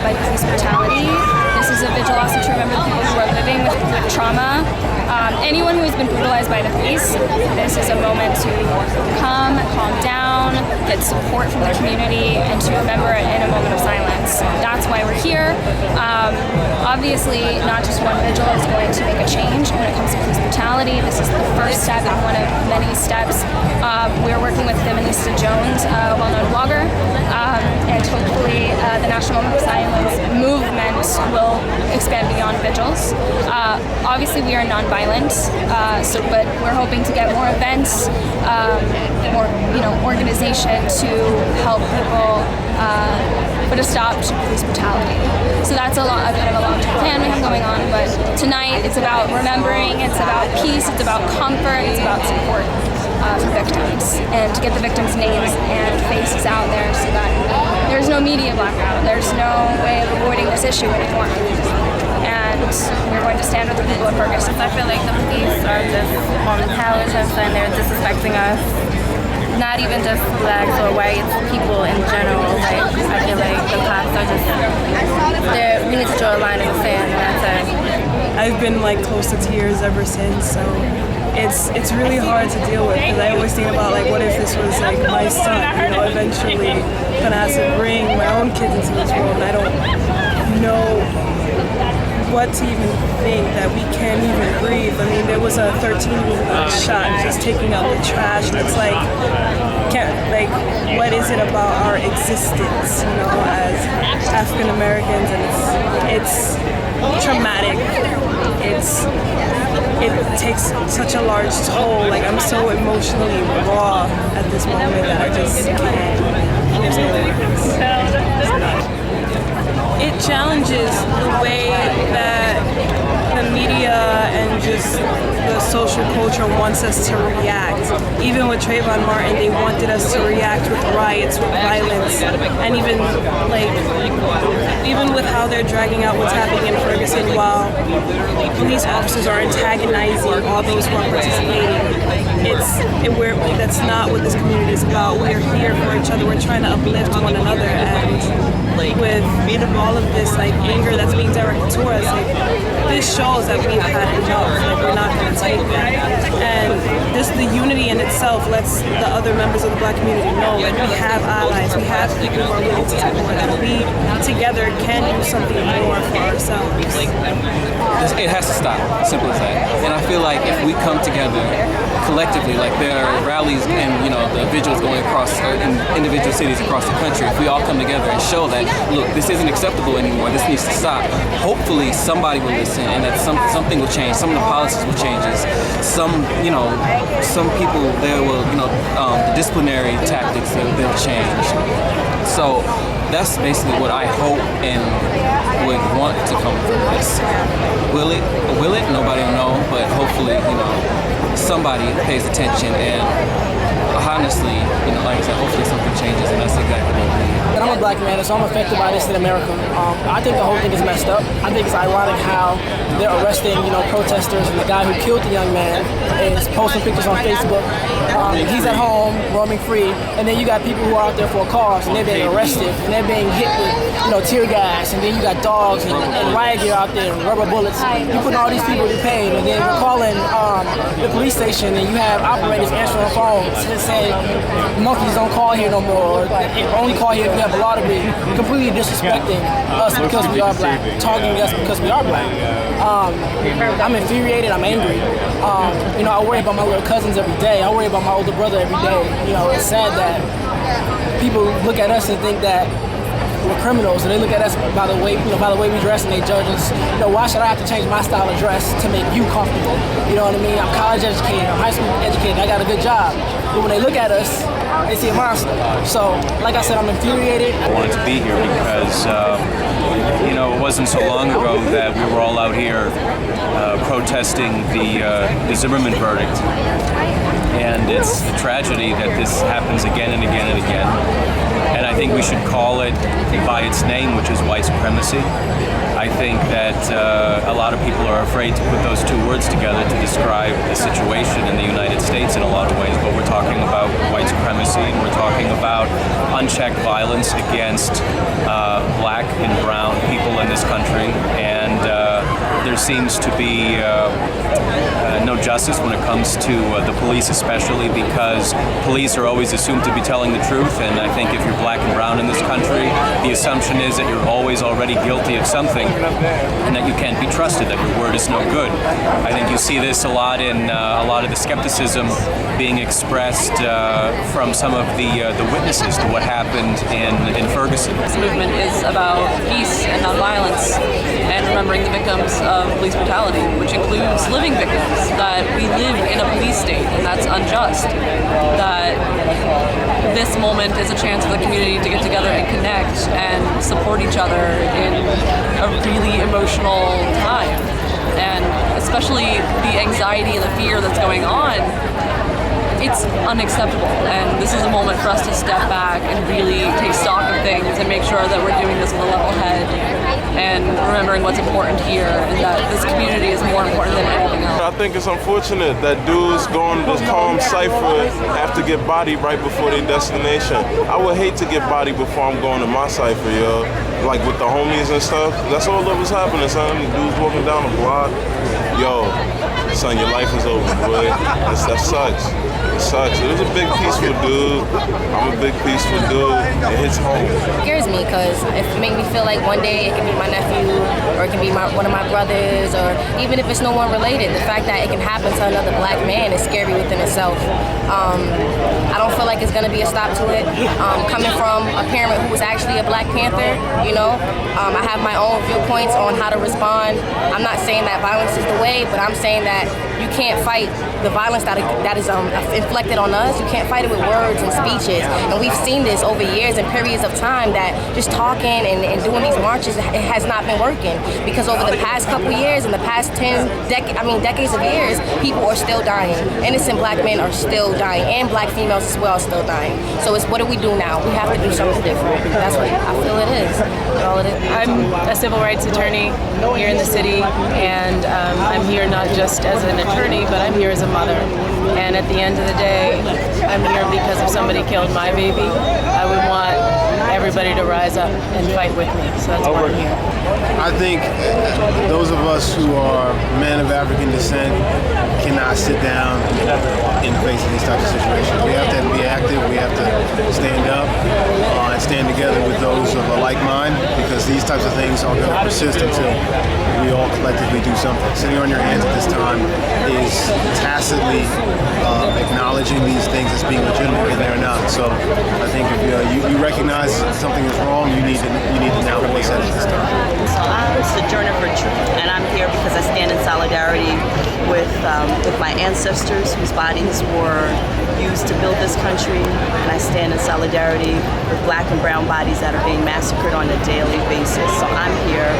by police brutality. This is a vigil also to remember the people who are living with trauma. Anyone who has been brutalized by the police, this is a moment to calm down, get support from the community, and to remember it in a moment of silence. That's why we're here. Obviously, not just one vigil is going to make a change when it comes to police brutality. This is the first step in one of many steps. We're working with Feminista Jones, a well-known blogger, and hopefully the National Moment of Silence movement will expand beyond vigils. Obviously, we are non-violent, but we're hoping to get more events, more organization to help people put a stop to police brutality. So that's a bit of a long-term plan we have going on. But tonight, it's about remembering, it's about peace, it's about comfort, it's about support for victims, and to get the victims' names and faces out there so that there's no media blackout, there's no way of avoiding this issue anymore. And we're going to stand with the people of Ferguson. I feel like the police are just on the television and they're disrespecting us. Not even just blacks or whites, people in general. Like, I feel like the cops are just, we need to draw a line in the sand, and that's it. I've been close to tears ever since, so it's really hard to deal with, because I always think about what if this was my son, eventually gonna have to bring my own kids into this world, and I don't know what to even think, that we can't even breathe. I mean, there was a 13-year-old that was shot just taking out the trash, and it's what is it about our existence, as African Americans? And it's traumatic. It takes such a large toll. I'm so emotionally raw at this moment that I just can't. There's no words. It challenges the way that the media and just the social culture wants us to react. Even with Trayvon Martin, they wanted us to react with riots, with violence, and even with how they're dragging out what's happening in Ferguson, while police officers are antagonizing all those who are participating. That's not what this community is about. We're here for each other. We're trying to uplift one another, and with all of this anger that's being directed to us, this shows that we've had enough. We're not going to take that. And the unity in itself lets the other members of the Black community know that we have allies, we have people who are willing to support, that we together can do something more for ourselves. It has to stop, simple as that. And I feel like if we come together collectively, there are rallies and the vigils going across in individual cities across the country, if we all come together and show that, look, this isn't acceptable anymore, this needs to stop, hopefully somebody will listen, and that something will change, some of the policies will change, some people there will, the disciplinary tactics, they'll change. So that's basically what I hope and would want to come from this. Will it? Nobody will know, but hopefully, somebody pays attention, and honestly, like I said, hopefully something changes, and that's exactly what we need. I'm a Black man, so I'm affected by this in America. I think the whole thing is messed up. I think it's ironic how they're arresting, protesters, and the guy who killed the young man is posting pictures on Facebook. He's at home, roaming free, and then you got people who are out there for a cause, and they're being arrested, and they're being hit with, tear gas, and then you got dogs and riot gear out there, and rubber bullets. You putting all these people to pain, and then you're calling the police station, and you have operators answering phones and say, monkeys don't call here no more, or only call here if you have a lot of it, completely disrespecting us because we are Black, targeting us because we are Black. I'm infuriated, I'm angry. I worry about my little cousins every day. I worry about my older brother every day. It's sad that people look at us and think that we're criminals, and they look at us by the way we dress, and they judge us. Why should I have to change my style of dress to make you comfortable? You know what I mean? I'm college educated, I'm high school educated, I got a good job. But when they look at us, they see a monster. So, like I said, I'm infuriated. I wanted to be here because, it wasn't so long ago that we were all out here protesting the Zimmerman verdict. And it's a tragedy that this happens again and again and again. And I think we should call it by its name, which is white supremacy. I think that a lot of people are afraid to put those two words together to describe the situation in the United States in a lot of ways, but we're talking about white supremacy, and we're talking about unchecked violence against black and brown people in this country, and there seems to be no justice when it comes to the police, especially because police are always assumed to be telling the truth, and I think if you're black and brown in this country, the assumption is that you're always already guilty of something and that you can't be trusted, that your word is no good. I think you see this a lot in a lot of the skepticism being expressed from some of the witnesses to what happened in Ferguson. This movement is about peace and nonviolence and remembering the victims of police brutality, which includes living victims, that we live in a police state and that's unjust, that this moment is a chance for the community to get together and connect and support each other in a really emotional time. And especially the anxiety and the fear that's going on, it's unacceptable. And this is a moment for us to step back and really take stock of things and make sure that we're doing this with a level head and remembering what's important here and that this community is more important than anything else. I think it's unfortunate that dudes going to this calm cipher have to get bodied right before their destination. I would hate to get bodied before I'm going to my cipher, yo. Like with the homies and stuff. That's all that was happening, son. Dudes walking down the block. Yo, son, your life is over, boy. That sucks. It sucks. It was a big peaceful dude. I'm a big peaceful dude. It hits home. It scares me because it makes me feel like one day it can be my nephew or it can be one of my brothers, or even if it's no one related, the fact that it can happen to another black man is scary within itself. I don't feel like it's going to be a stop to it. Coming from a parent who was actually a Black Panther, you know, I have my own viewpoints on how to respond. I'm not saying that violence is the way, but I'm saying that you can't fight the violence that is inflicted on us. You can't fight it with words and speeches. And we've seen this over years and periods of time that just talking and doing these marches, it has not been working. Because over the past couple years, in the past decades of years, people are still dying. Innocent black men are still dying, and black females as well are still dying. So it's what do we do now? We have to do something different. That's what I feel it is. That's all it is. I'm a civil rights attorney here in the city, and I'm here not just as an attorney, but I'm here as a mother. And at the end of the day, I'm here because if somebody killed my baby, I would want everybody to rise up and fight with me. So that's why I'm here. I think those of us who are men of African descent cannot sit down in the face of these types of situations. We have to be active, we have to stand up and stand together with those of a like mind, because these types of things are going to persist until we all collectively do something. Sitting on your hands at this time is tacitly acknowledging these things as being legitimate, and they're not. So I think if you recognize something is wrong, you need to now voice that at this time. I'm Sojourner for Truth, and I'm here because I stand in solidarity with my ancestors whose bodies were used to build this country, and I stand in solidarity with black and brown bodies that are being massacred on a daily basis. So I'm here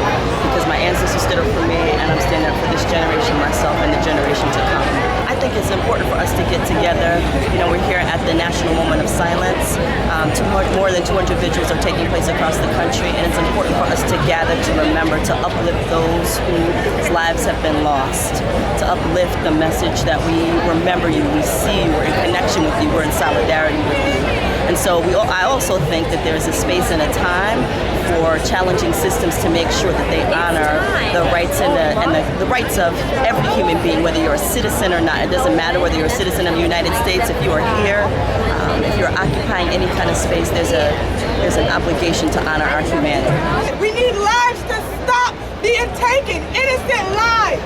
because my ancestors stood up for me, and I'm standing up for this generation, myself, and the generation to come. I think it's important for us to get together. You know, we're here at the National Moment of Silence. More than 200 vigils are taking place across the country, and it's important for us to gather to remember, to uplift those whose lives have been lost, to uplift the message that we remember you, we see you, we're in connection with you, we're in solidarity with you. And so I also think that there's a space and a time for challenging systems to make sure that they honor the rights and the rights of every human being, whether you're a citizen or not. It doesn't matter whether you're a citizen of the United States. If you are here, if you're occupying any kind of space, there's an obligation to honor our humanity. We need lives to stop being taken, innocent lives.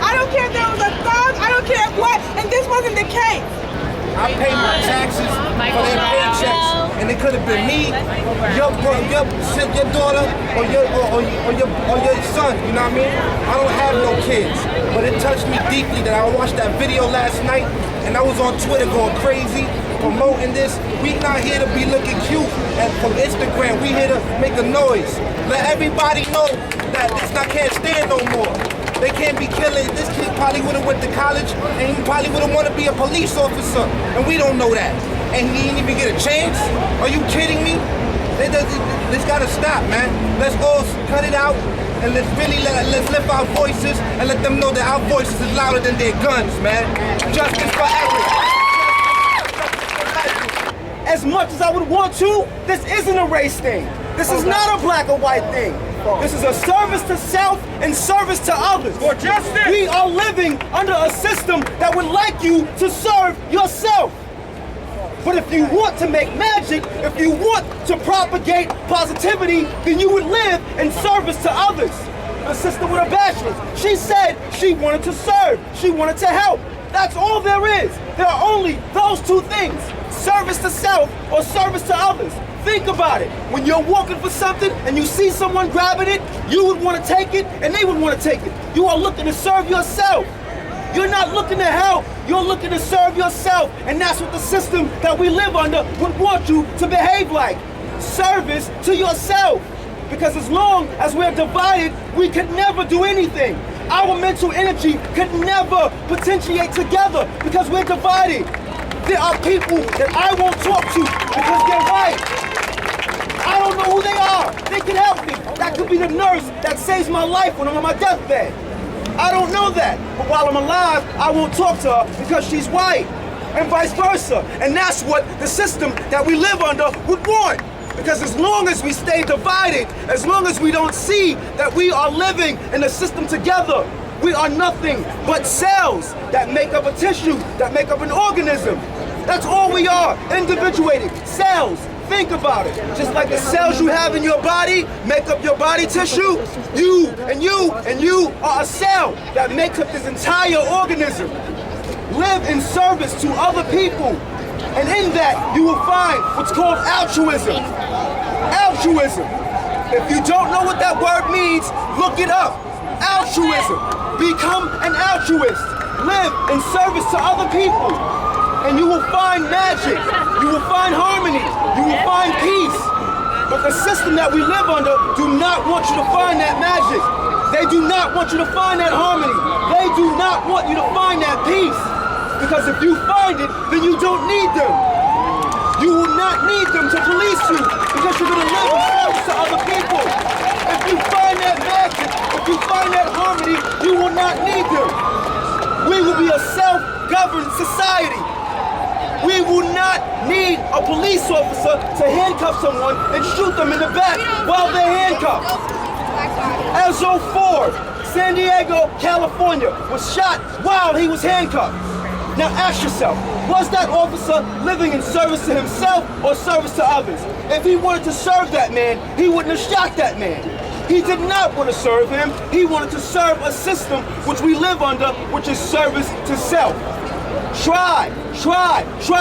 I don't care if there was a thug, I don't care what, and this wasn't the case. I pay my taxes for their paychecks, and it could have been me, your daughter, or your son. You know what I mean? I don't have no kids, but it touched me deeply that I watched that video last night, and I was on Twitter going crazy, promoting this. We not here to be looking cute, and from Instagram, we here to make a noise. Let everybody know that this can't stand no more. They can't be killing. This kid probably would have went to college, and he probably would have wanted to be a police officer, and we don't know that. And he didn't even get a chance? Are you kidding me? It's gotta stop, man. Let's all cut it out and let's lift our voices and let them know that our voices is louder than their guns, man. Justice for everyone. As much as I would want to, this isn't a race thing. This is not a black or white thing. This is a service to self and service to others. For justice. We are living under a system that would like you to serve yourself. But if you want to make magic, if you want to propagate positivity, then you would live in service to others. A sister with a bachelor's, she said she wanted to serve, she wanted to help. That's all there is. There are only those two things, service to self or service to others. Think about it. When you're walking for something and you see someone grabbing it, you would want to take it and they would want to take it. You are looking to serve yourself. You're not looking to help, you're looking to serve yourself. And that's what the system that we live under would want you to behave like. Service to yourself. Because as long as we're divided, we could never do anything. Our mental energy could never potentiate together because we're divided. There are people that I won't talk to because they're white. I don't know who they are. They can help me. That could be the nurse that saves my life when I'm on my deathbed. I don't know that, but while I'm alive, I won't talk to her because she's white, and vice versa. And that's what the system that we live under would want. Because as long as we stay divided, as long as we don't see that we are living in a system together, we are nothing but cells that make up a tissue, that make up an organism. That's all we are, individuated cells. Think about it. Just like the cells you have in your body make up your body tissue, you and you are a cell that makes up this entire organism. Live in service to other people. And in that, you will find what's called altruism. Altruism. If you don't know what that word means, look it up. Altruism. Become an altruist. Live in service to other people. And you will find magic, you will find harmony, you will find peace. But the system that we live under do not want you to find that magic. They do not want you to find that harmony. They do not want you to find that peace. Because if you find it, then you don't need them. You will not need them to police you because you're going to live in service to other people. If you find that magic, if you find that harmony, you will not need them. We will be a self-governed society. We will not need a police officer to handcuff someone and shoot them in the back while they're handcuffed. Ezzo Ford, San Diego, California, was shot while he was handcuffed. Now ask yourself, was that officer living in service to himself or service to others? If he wanted to serve that man, he wouldn't have shot that man. He did not want to serve him. He wanted to serve a system which we live under, which is service to self. Try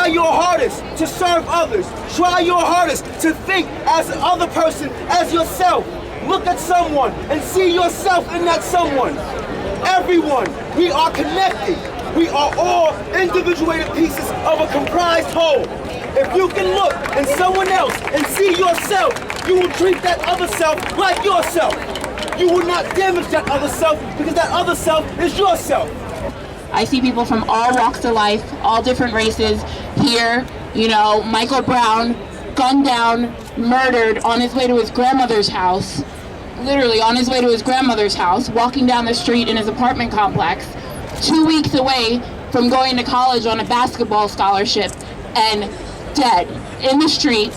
your hardest to serve others. Try your hardest to think as the other person, as yourself. Look at someone and see yourself in that someone. Everyone, we are connected. We are all individuated pieces of a comprised whole. If you can look in someone else and see yourself, you will treat that other self like yourself. You will not damage that other self because that other self is yourself. I see people from all walks of life, all different races here. You know, Michael Brown, gunned down, murdered on his way to his grandmother's house, literally on his way to his grandmother's house, walking down the street in his apartment complex, 2 weeks away from going to college on a basketball scholarship, and dead in the street,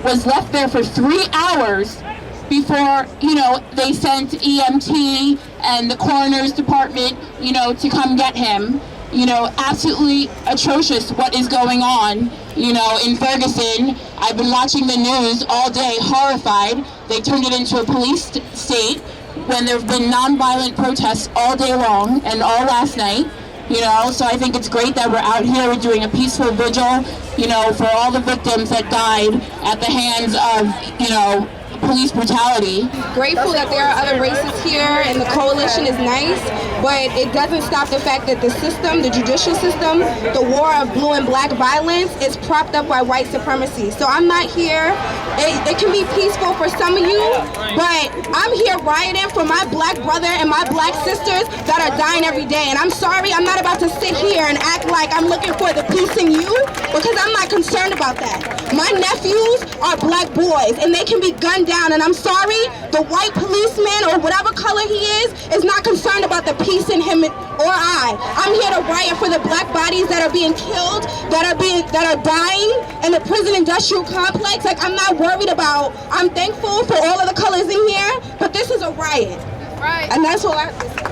was left there for 3 hours before, you know, they sent EMT and the coroner's department, you know, to come get him. You know, absolutely atrocious what is going on, you know, in Ferguson. I've been watching the news all day, horrified. They turned it into a police state when there have been nonviolent protests all day long and all last night. You know, so I think it's great that we're out here, we're doing a peaceful vigil, you know, for all the victims that died at the hands of, you know, police brutality. Grateful that there are other races here and the coalition is nice, but it doesn't stop the fact that the system, the judicial system, the war of blue and black violence is propped up by white supremacy. So I'm not here, it can be peaceful for some of you, but I'm here rioting for my black brother and my black sisters that are dying every day. And I'm sorry, I'm not about to sit here and act like I'm looking for the peace in you, because I'm not concerned about that. My nephews are black boys and they can be gunned down, and I'm sorry, the white policeman or whatever color he is not concerned about the peace in him or I. I'm here to riot for the black bodies that are being killed, that are dying in the prison industrial complex. Like, I'm not worried about, I'm thankful for all of the colors in here, but this is a riot. Right. And that's all I have to say.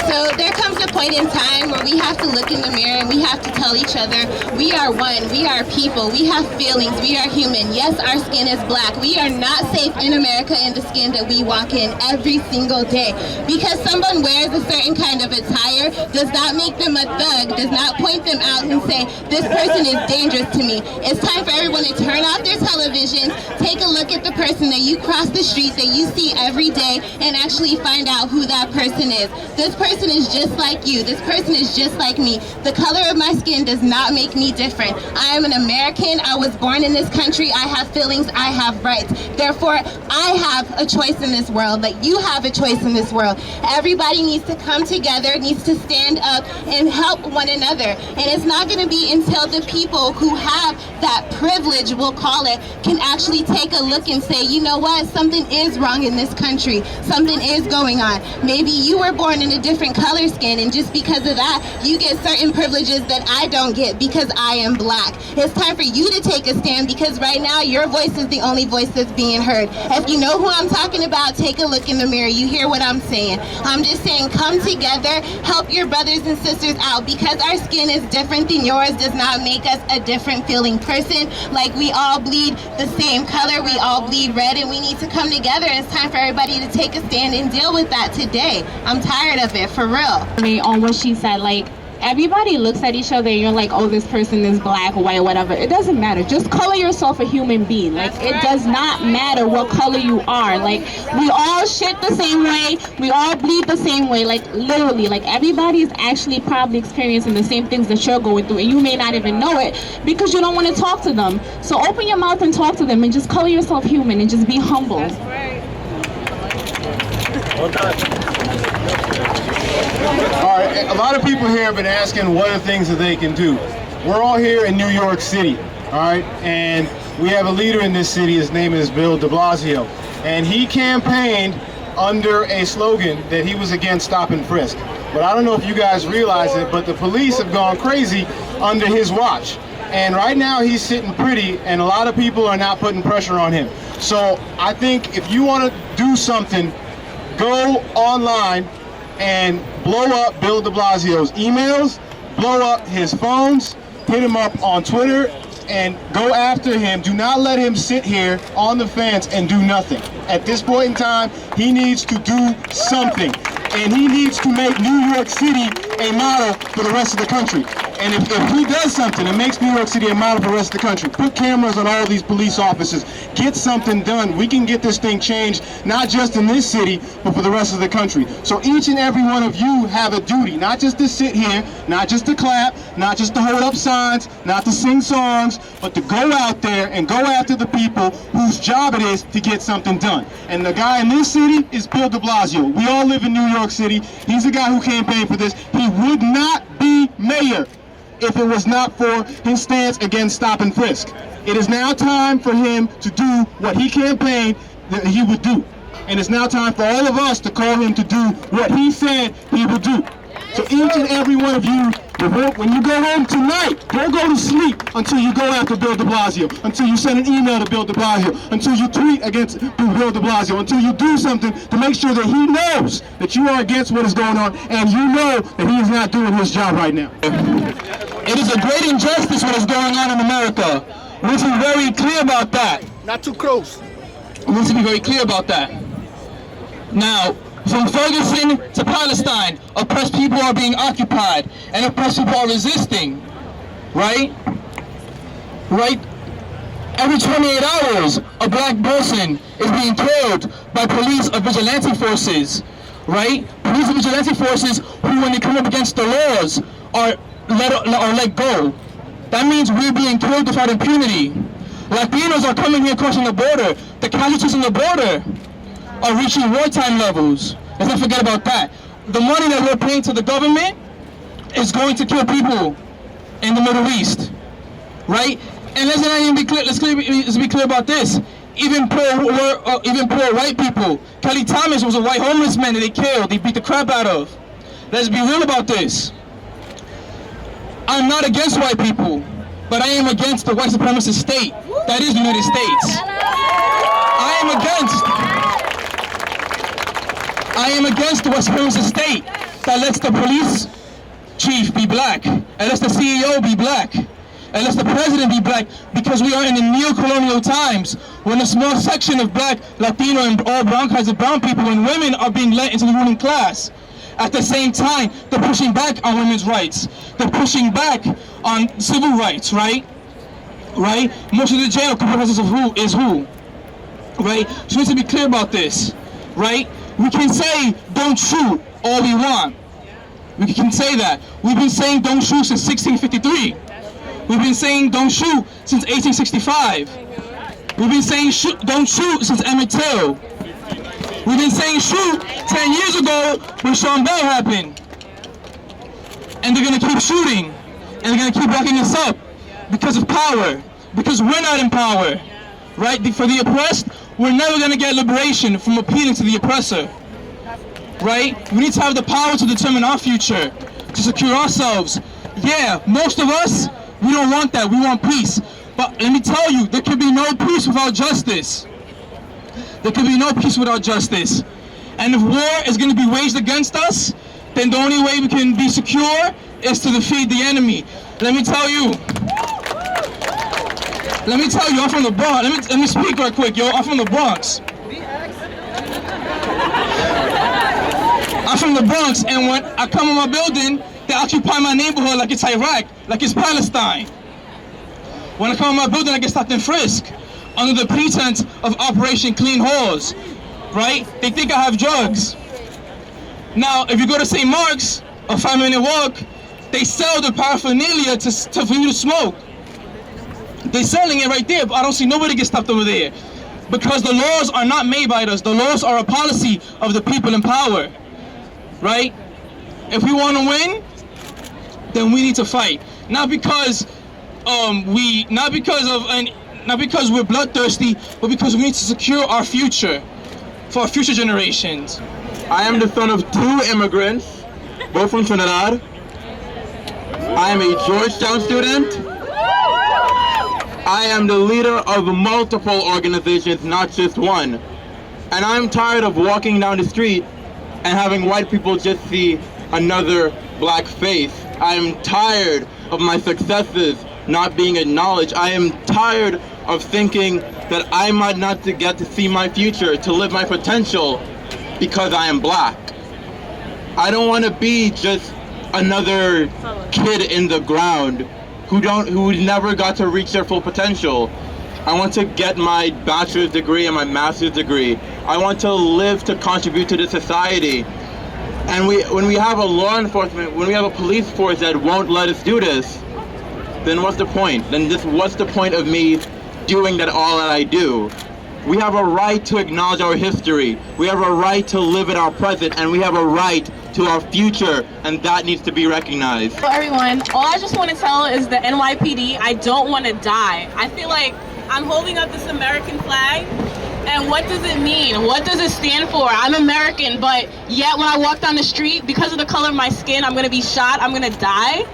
So there comes a point in time where we have to look in the mirror and we have to tell each other, we are one, we are people, we have feelings, we are human. Yes, our skin is black. We are not safe in America in the skin that we walk in every single day. Because someone wears a certain kind of attire does not make them a thug, does not point them out and say, this person is dangerous to me. It's time for everyone to turn off their television, take a look at the person that you cross the street, that you see every day, and actually find out who that person is. This person is just like you. This person is just like me. The color of my skin does not make me different. I am an American. I was born in this country. I have feelings. I have rights. Therefore, I have a choice in this world. Like, you have a choice in this world. Everybody needs to come together, needs to stand up and help one another. And it's not going to be until the people who have that privilege, we'll call it, can actually take a look and say, you know what, something is wrong in this country. Something is going on. Maybe you were born in a different color skin, and just because of that, you get certain privileges that I don't get because I am black. It's time for you to take a stand, because right now your voice is the only voice that's being heard. If you know who I'm talking about, take a look in the mirror. You hear what I'm saying. I'm just saying, come together, help your brothers and sisters out. Because our skin is different than yours does not make us a different feeling person. Like, we all bleed the same color, we all bleed red, and we need to come together. It's time for everybody to take a stand and deal with that today. I'm tired of it, for real. On what she said, like, everybody looks at each other and you're like, oh, this person is black, white, whatever. It doesn't matter. Just color yourself a human being. Like, it does not matter what color you are. Like, we all shit the same way. We all bleed the same way. Like, literally, like, everybody is actually probably experiencing the same things that you're going through, and you may not even know it because you don't want to talk to them. So open your mouth and talk to them and just color yourself human and just be humble. That's right. All right, a lot of people here have been asking what are things that they can do. We're all here in New York City, all right, and we have a leader in this city. His name is Bill de Blasio, and he campaigned under a slogan that he was against stop and frisk. But I don't know if you guys realize it, but the police have gone crazy under his watch. And right now he's sitting pretty, and a lot of people are not putting pressure on him. So I think if you want to do something, go online and blow up Bill de Blasio's emails, blow up his phones, hit him up on Twitter, and go after him. Do not let him sit here on the fence and do nothing. At this point in time, he needs to do something. And he needs to make New York City a model for the rest of the country. And if he does something and makes New York City a model for the rest of the country, put cameras on all these police officers, get something done. We can get this thing changed, not just in this city, but for the rest of the country. So each and every one of you have a duty, not just to sit here, not just to clap, not just to hold up signs, not to sing songs, but to go out there and go after the people whose job it is to get something done. And the guy in this city is Bill de Blasio. We all live in New York City. He's the guy who campaigned for this. He would not be mayor if it was not for his stance against stop and frisk. It is now time for him to do what he campaigned that he would do. And it's now time for all of us to call him to do what he said he would do. So each and every one of you, when you go home tonight, don't go to sleep until you go after Bill de Blasio, until you send an email to Bill de Blasio, until you tweet against Bill de Blasio, until you do something to make sure that he knows that you are against what is going on, and you know that he is not doing his job right now. It is a great injustice what is going on in America. We need to be very clear about that. Not too close. We need to be very clear about that. Now, from Ferguson to Palestine, oppressed people are being occupied, and oppressed people are resisting, right? Right? Every 28 hours, a black person is being killed by police or vigilante forces. right? Police and vigilante forces who, when they come up against the laws, are let go. That means we're being killed without impunity. Latinos are coming here crossing the border. The casualties on the border are reaching wartime levels. Let's not forget about that. The money that we're paying to the government is going to kill people in the Middle East, right? And let's not even be clear. Let's be clear about this. Even poor white people. Kelly Thomas was a white homeless man that they killed. They beat the crap out of. Let's be real about this. I'm not against white people, but I am against the white supremacist state that is the United States. I am against the white supremacist state that lets the police chief be black, and lets the CEO be black, and lets the president be black, because we are in the neo-colonial times when a small section of black, Latino, and all brown kinds of brown people and women are being let into the ruling class. At the same time, they're pushing back on women's rights. They're pushing back on civil rights, right? Right? Most of the jail comprises of who? Right? So we need to be clear about this, right? We can say, don't shoot all we want. We can say that. We've been saying don't shoot since 1653. We've been saying don't shoot since 1865. We've been saying don't shoot since Emmett Till. We've been saying shoot 10 years ago when Sean Bell happened. And they're gonna keep shooting. And they're gonna keep locking us up because of power. Because we're not in power, right? For the oppressed, we're never gonna get liberation from appealing to the oppressor, right? We need to have the power to determine our future, to secure ourselves. Yeah, most of us, we don't want that, we want peace. But let me tell you, there can be no peace without justice. There can be no peace without justice. And if war is going to be waged against us, then the only way we can be secure is to defeat the enemy. Let me tell you, I'm from the Bronx. Let me speak right quick, yo. I'm from the Bronx. I'm from the Bronx, and when I come in my building, they occupy my neighborhood like it's Iraq, like it's Palestine. When I come in my building, I get stopped and frisked under the pretense of Operation Clean Halls, right? They think I have drugs. Now, if you go to St. Mark's, a 5-minute walk, they sell the paraphernalia for you to smoke. They're selling it right there, but I don't see nobody get stopped over there. Because the laws are not made by us. The laws are a policy of the people in power, right? If we want to win, then we need to fight. Not because we're bloodthirsty, but because we need to secure our future for our future generations. I am the son of 2 immigrants, both from Trinidad. I am a Georgetown student. I am the leader of multiple organizations, not just one. And I'm tired of walking down the street and having white people just see another black face. I am tired of my successes not being acknowledged. I am tired of thinking that I might not get to see my future, to live my potential because I am black. I don't want to be just another kid in the ground who never got to reach their full potential. I want to get my bachelor's degree and my master's degree. I want to live to contribute to the society. And when we have a law enforcement, when we have a police force that won't let us do this, then what's the point? What's the point of me doing all that I do? We have a right to acknowledge our history. We have a right to live in our present, and we have a right to our future, and that needs to be recognized. Hello everyone, all I just want to tell is the NYPD, I don't want to die. I feel like I'm holding up this American flag, and what does it mean? What does it stand for? I'm American, but yet when I walk down the street, because of the color of my skin, I'm gonna be shot, I'm gonna die?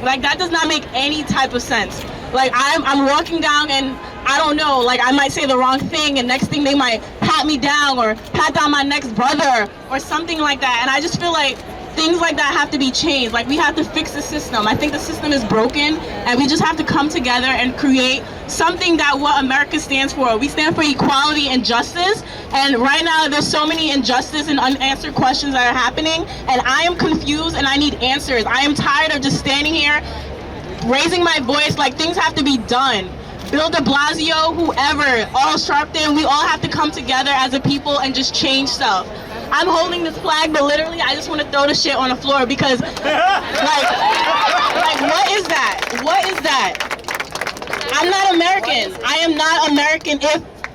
Like, that does not make any type of sense. Like, I'm walking down and I don't know, like I might say the wrong thing and next thing they might pat me down or pat down my next brother or something like that. And I just feel like things like that have to be changed. Like, we have to fix the system. I think the system is broken and we just have to come together and create something that what America stands for. We stand for equality and justice, and right now there's so many injustice and unanswered questions that are happening, and I am confused and I need answers. I am tired of just standing here raising my voice. Like, things have to be done. Bill de Blasio, whoever, all Sharpton, we all have to come together as a people and just change stuff. I'm holding this flag, but literally I just want to throw the shit on the floor because, like what is that? What is that? I'm not American. I am not American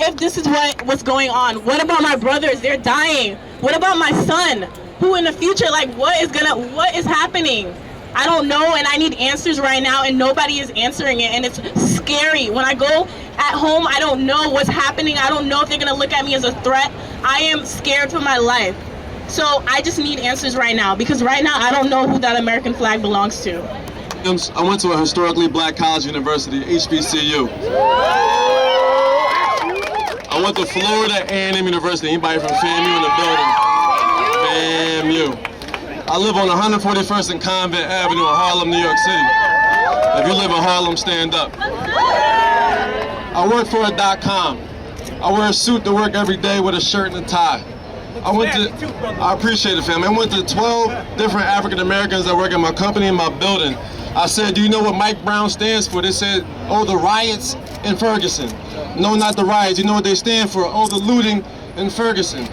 if this is what's going on. What about my brothers? They're dying. What about my son? Who in the future, like what is happening? I don't know, and I need answers right now, and nobody is answering it, and it's scary. When I go at home, I don't know what's happening. I don't know if they're gonna look at me as a threat. I am scared for my life. So I just need answers right now, because right now I don't know who that American flag belongs to. I went to a historically black college university, HBCU. I went to Florida A&M University. Anybody from FAMU in the building? FAMU. I live on 141st and Convent Avenue in Harlem, New York City. If you live in Harlem, stand up. I work for a .com. I wear a suit to work every day with a shirt and a tie. I appreciate it, family. I went to 12 different African Americans that work at my company and my building. I said, do you know what Mike Brown stands for? They said, oh, the riots in Ferguson. No, not the riots. You know what they stand for? Oh, the looting in Ferguson.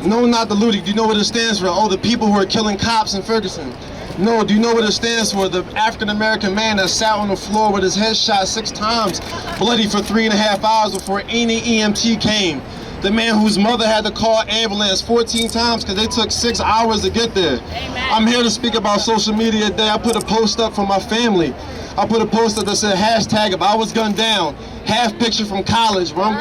No, not the looting. Do you know what it stands for? Oh, the people who are killing cops in Ferguson. No, do you know what it stands for? The African-American man that sat on the floor with his head shot 6 times, bloody for 3.5 hours before any EMT came. The man whose mother had to call ambulance 14 times because they took 6 hours to get there. Amen. I'm here to speak about social media today. I put a post up for my family. I put a post up that said hashtag if I was gunned down, half picture from college where I'm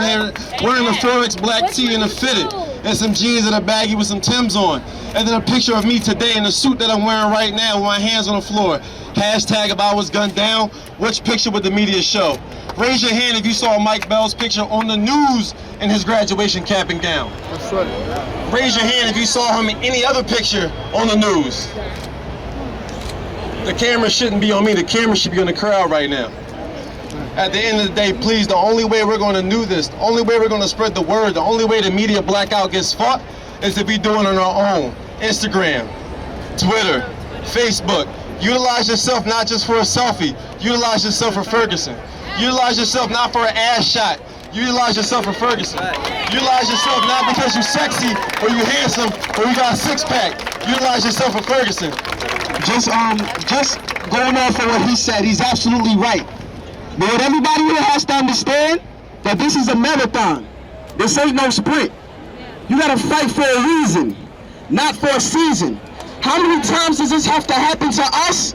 wearing a Forex black tee and a fitted and some jeans and a baggie with some Timbs on. And then a picture of me today in the suit that I'm wearing right now with my hands on the floor. Hashtag if I was gunned down, which picture would the media show? Raise your hand if you saw Mike Bell's picture on the news in his graduation cap and gown. That's right. Raise your hand if you saw him in any other picture on the news. The camera shouldn't be on me, the camera should be on the crowd right now. At the end of the day, please, the only way we're going to do this, the only way we're going to spread the word, the only way the media blackout gets fought is if we do it on our own. Instagram, Twitter, Facebook. Utilize yourself not just for a selfie, utilize yourself for Ferguson. Utilize yourself not for an ass shot, utilize yourself for Ferguson. Utilize yourself not because you're sexy or you're handsome or you got a 6-pack. Utilize yourself for Ferguson. Just going off of what he said, he's absolutely right. But what everybody here has to understand, that this is a marathon. This ain't no sprint. You gotta fight for a reason, not for a season. How many times does this have to happen to us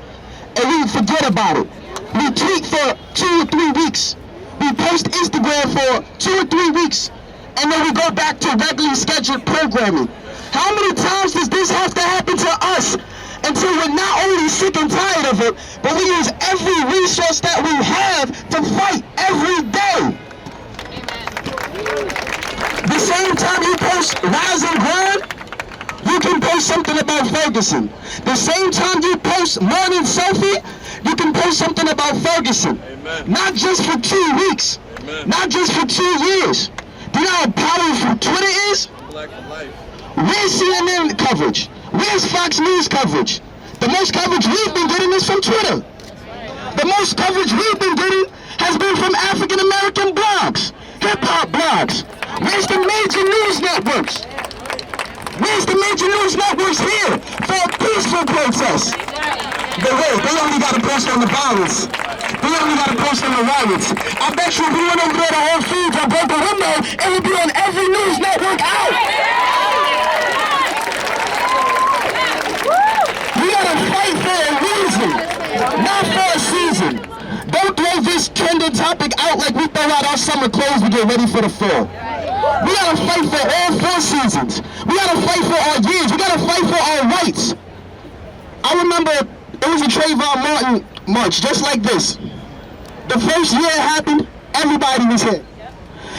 and we forget about it? We tweet for 2 or 3 weeks. We post Instagram for 2 or 3 weeks, and then we go back to regularly scheduled programming. How many times does this have to happen to us until we're not only sick and tired of it, but we use every resource that we have to fight every day? The same time you post Rise and Grind, you can post something about Ferguson. The same time you post Morning Selfie, you can post something about Ferguson. Amen. Not just for 2 weeks, amen. Not just for 2 years. Do you know how powerful Twitter is? Black for life. Where's CNN coverage? Where's Fox News coverage? The most coverage we've been getting is from Twitter. The most coverage we've been getting has been from African American blogs, hip-hop blogs. Where's the major news networks? Where's the major news networks here for a peaceful protest? But wait, they only got to post on the violence. They only got to post on the riots. I bet you if we went over there to Whole Foods or broke a window, it would be on every news network out. We got to fight for a reason, not for a season. Don't throw this trending topic out like we throw out our summer clothes to get ready for the fall. We gotta fight for all 4 seasons. We gotta fight for our years. We gotta fight for our rights. I remember it was a Trayvon Martin march, just like this. The first year it happened, everybody was here.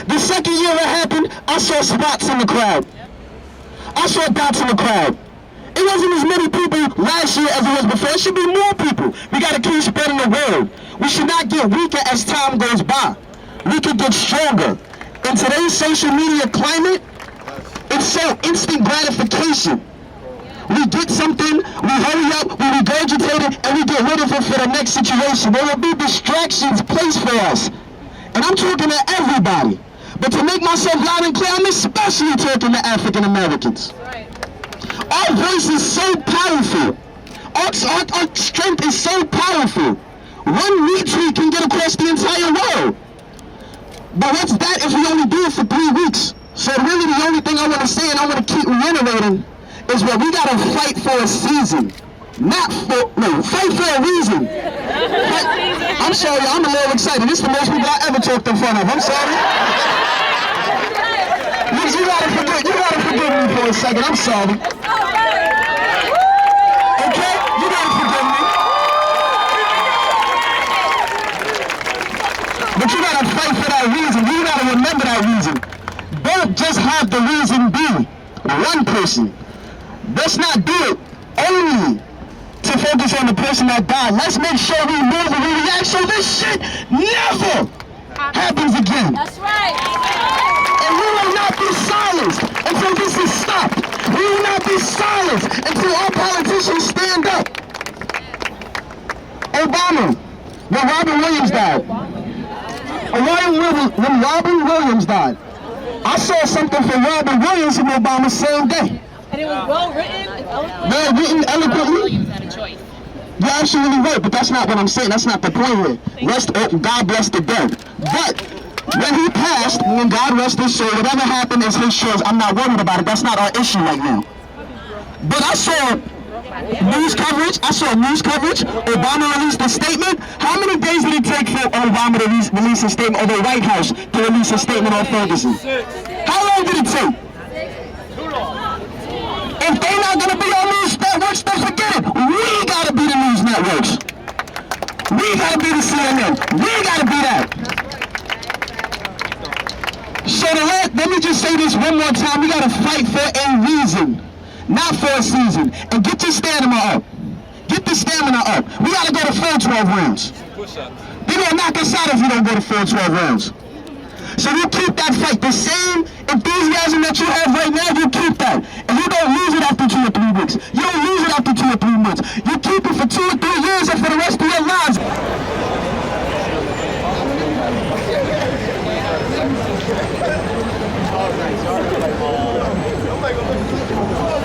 The second year it happened, I saw spots in the crowd. I saw dots in the crowd. It wasn't as many people last year as it was before. It should be more people. We gotta keep spreading the word. We should not get weaker as time goes by. We can get stronger. In today's social media climate, it's so instant gratification. We get something, we hurry up, we regurgitate it, and we get rid of it for the next situation. There will be distractions placed for us. And I'm talking to everybody. But to make myself loud and clear, I'm especially talking to African Americans. Our voice is so powerful. Our strength is so powerful. One retweet can get across the entire world. But what's that if we only do it for 3 weeks? So really the only thing I want to say, and I want to keep reiterating, is that we got to fight for a season. Fight for a reason. I'm sorry, I'm a little excited. This is the most people I ever talked in front of. I'm sorry. You gotta forgive me for a second. I'm sorry. Okay? You gotta forgive me. But you gotta fight for that reason. You gotta remember that reason. Don't just have the reason be one person. Let's not do it only to focus on the person that died. Let's make sure we move and we react so this shit never happens again. That's right. And we will not be silenced until this is stopped. We will not be silenced until our politicians stand up. Obama, when Robin Williams died, when Robin Williams died, I saw something from Robin Williams and Obama same day. And it was well written and eloquent. Well written, eloquently. You're absolutely right, but that's not what I'm saying. That's not the point here. God bless the dead. But when he passed, when God rest his soul, whatever happened is his choice. I'm not worried about it. That's not our issue right now. But I saw news coverage. Obama released a statement. How many days did it take for Obama to release a statement, or the White House to release a statement on Ferguson? How long did it take? If they're not going to be on news networks, then forget it. We got to be the news networks. We got to be the CNN. We got to be that. So let me just say this one more time. We got to fight for a reason, not for a season. And get your stamina up. Get the stamina up. We got to go to full 12 rounds. They're going to knock us out if we don't go to full 12 rounds. So you keep that fight. The same enthusiasm that you have right now, you keep that. And you don't lose it after 2 or 3 weeks. You don't lose it after 2 or 3 months. You keep it for 2 or 3 years and for the rest of your lives. All right.